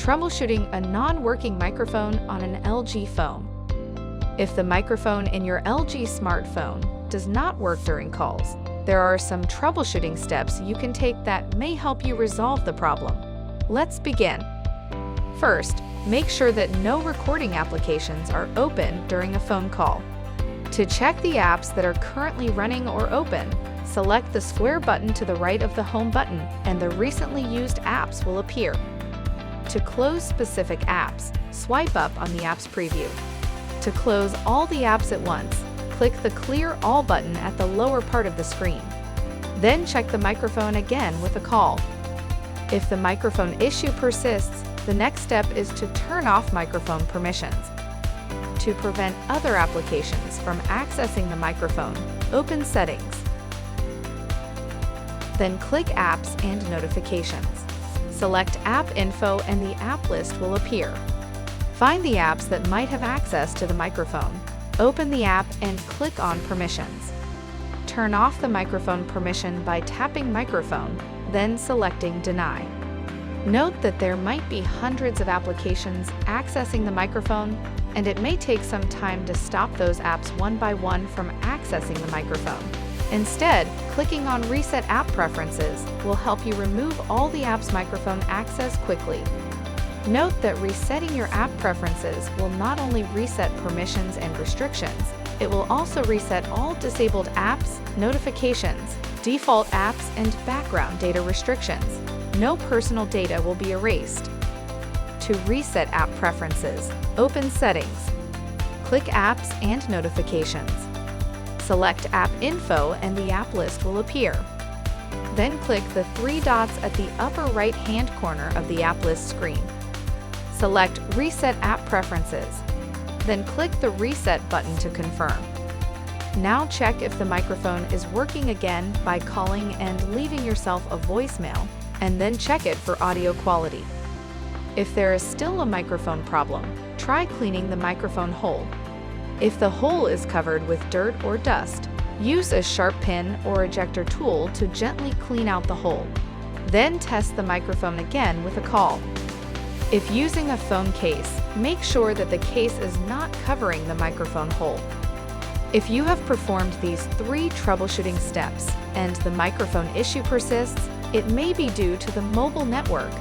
Troubleshooting a non-working microphone on an LG phone. If the microphone in your LG smartphone does not work during calls, there are some troubleshooting steps you can take that may help you resolve the problem. Let's begin. First, make sure that no recording applications are open during a phone call. To check the apps that are currently running or open, select the square button to the right of the home button and the recently used apps will appear. To close specific apps, swipe up on the app's preview. To close all the apps at once, click the Clear All button at the lower part of the screen. Then check the microphone again with a call. If the microphone issue persists, the next step is to turn off microphone permissions. To prevent other applications from accessing the microphone, open Settings. Then click Apps and Notifications. Select App Info and the app list will appear. Find the apps that might have access to the microphone. Open the app and click on Permissions. Turn off the microphone permission by tapping Microphone, then selecting Deny. Note that there might be hundreds of applications accessing the microphone, and it may take some time to stop those apps one by one from accessing the microphone. Instead, clicking on Reset App Preferences will help you remove all the app's microphone access quickly. Note that resetting your app preferences will not only reset permissions and restrictions, it will also reset all disabled apps, notifications, default apps, and background data restrictions. No personal data will be erased. To reset app preferences, open Settings. Click Apps and Notifications. Select App Info and the app list will appear. Then click the three dots at the upper right-hand corner of the app list screen. Select Reset App Preferences. Then click the Reset button to confirm. Now check if the microphone is working again by calling and leaving yourself a voicemail, and then check it for audio quality. If there is still a microphone problem, try cleaning the microphone hole. If the hole is covered with dirt or dust, use a sharp pin or ejector tool to gently clean out the hole. Then test the microphone again with a call. If using a phone case, make sure that the case is not covering the microphone hole. If you have performed these 3 troubleshooting steps and the microphone issue persists, it may be due to the mobile network,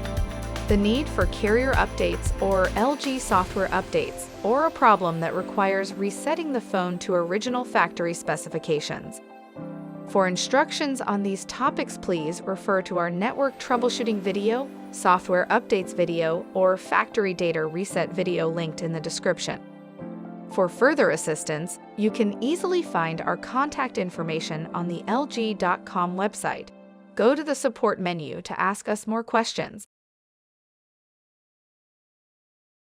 the need for carrier updates or LG software updates, or a problem that requires resetting the phone to original factory specifications. For instructions on these topics, please refer to our network troubleshooting video, software updates video, or factory data reset video linked in the description. For further assistance, you can easily find our contact information on the LG.com website. Go to the support menu to ask us more questions.